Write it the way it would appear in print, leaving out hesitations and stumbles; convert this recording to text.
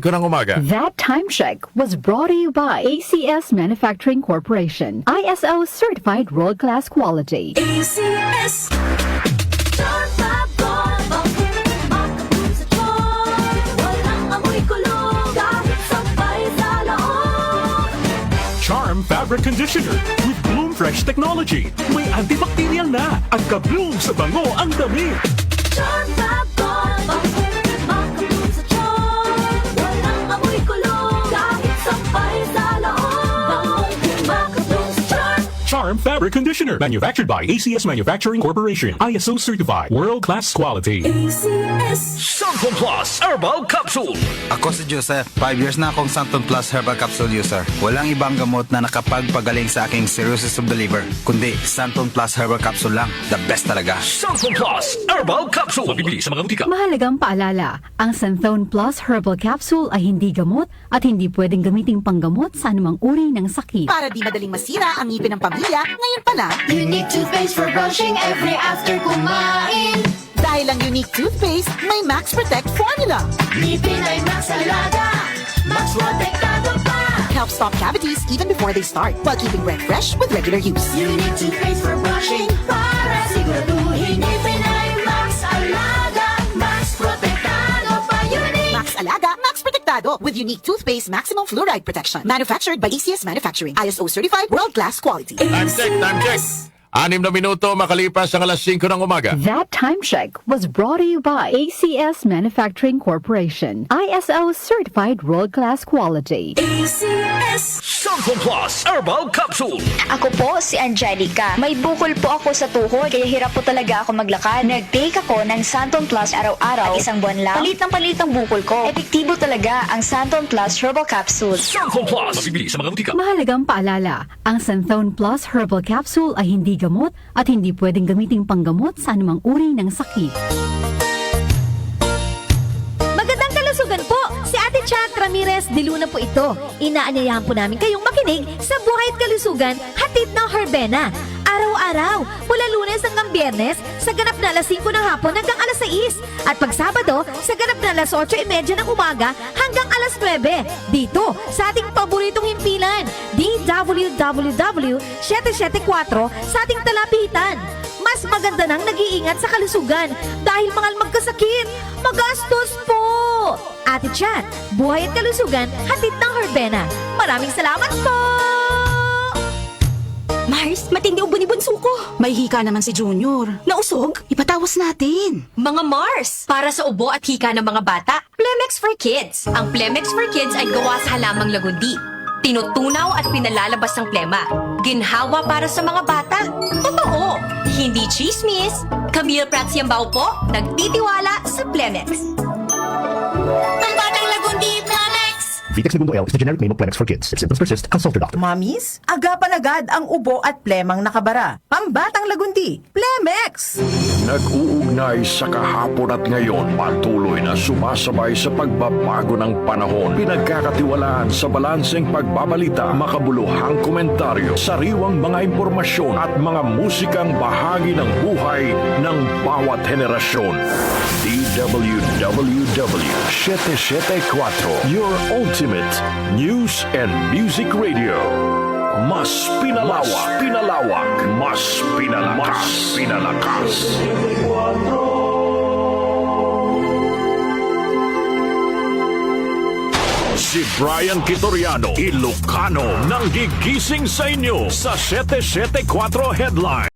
Kunang umaga. That time check was brought to you by ACS Manufacturing Corporation. ISO certified world-class quality. ACS. Charm Fabric Conditioner with Bloom Fresh Technology. May antibacterial na at ka-bloom sa bango ang damit. Charm Fabric, makabloom sa charm. Walang amoy kulong, kahit sampay sa loob. Makabloom sa charm. Charm Fabric Conditioner. Manufactured by ACS Manufacturing Corporation. ISO certified. World-class quality. ACS. Santon Plus Herbal Capsule. Ako si Joseph. 5 years na akong Santon Plus Herbal Capsule user. Walang ibang gamot na nakapagpagaling sa aking cirrhosis of the liver, kundi Santon Plus Herbal Capsule lang. The best talaga. Santon Plus Herbal Capsule. Mabibili sa mga butika. Mahalagang paalala, ang Santhone Plus Herbal Capsule ay hindi gamot at hindi pwedeng gamiting panggamot sa anumang uri ng sakit. Para di madaling masira ang ngipin ng pamilya, ngayon pa lang, Unique toothpaste for brushing every after kumain. dahil ang unique toothpaste, may Max Protect formula. Ngipin ay Max Alaga, Max Protektado pa. Helps stop cavities even before they start, while keeping breath fresh with regular use. Unique toothpaste for brushing, para siguraduhin ngipin ay Max Alaga, Max Protektado pa. Unique. Max Alaga, Max Protectado with unique toothpaste maximum fluoride protection. Manufactured by ACS Manufacturing. ISO certified world-class quality. Time check. 6 na minuto makalipas ang alas 5 ng umaga. That time check was brought to you by ACS Manufacturing Corporation. ISO certified world-class quality. ACS. Santon Plus Herbal Capsule. Ako po si Angelica. May bukol po ako sa tuhod, kaya hirap po talaga ako maglakad. Nag-take ako ng Santon Plus araw-araw. At isang buwan lang, palit ng bukol ko. Epektibo talaga ang Santon Plus Herbal Capsule. Santon Plus. Mabibili sa mga butika. Mahalagang paalala, ang Santhone Plus Herbal Capsule ay hindi gamot at hindi pwedeng gamiting panggamot sa anumang uri ng sakit. Magandang kalusugan po! Si Ate Chat Ramirez de Luna po ito. Inaanyayahan po namin kayong makinig sa Buhay at Kalusugan, hatid ng Herbena. Araw-araw, mula Lunes hanggang Biyernes, sa ganap na alas 5 ng hapon hanggang alas 6. At pag Sabado, sa ganap na alas 8:30 ng umaga hanggang alas 9. Dito, sa ating paboritong himpilan, DWWW 774 sa ating talapitan. Mas maganda nang nag-iingat sa kalusugan dahil mahal magkasakit. Magastos po! Ate Chat, Buhay at Kalusugan, hatid ng Herbena. Maraming salamat po! Mars, matindi ubo ni bunso ko. May hika naman si Junior. Nausog? Ipatawas natin. Mga Mars, para sa ubo at hika ng mga bata, Plemex for Kids. Ang Plemex for Kids ay gawa sa halamang lagundi. Tinutunaw at pinalalabas ang plema. Ginhawa para sa mga bata. Totoo! Hindi chismis. Camille Pratsiambao po, nagtitiwala sa Plemex. Ang batang lagundi, Plemex! Vitex Segundo L is the generic name of Plemex for kids. If symptoms persist, consult your doctor. Mamis, agapan agad ang ubo at plemang nakabara. Pambatang lagundi, Plemex! Nag-uugnay sa kahapon at ngayon, patuloy na sumasabay sa pagbabago ng panahon. Pinagkakatiwalaan sa balanseng pagbabalita, makabuluhang komentaryo, sariwang mga impormasyon at mga musikang bahagi ng buhay ng bawat henerasyon. DWWW 774, your ultimate news and music radio. Mas pinalawak, mas pinalakas. Si Brian Kitoriano, Ilocano, nang gigising sa inyo sa 774 Headline.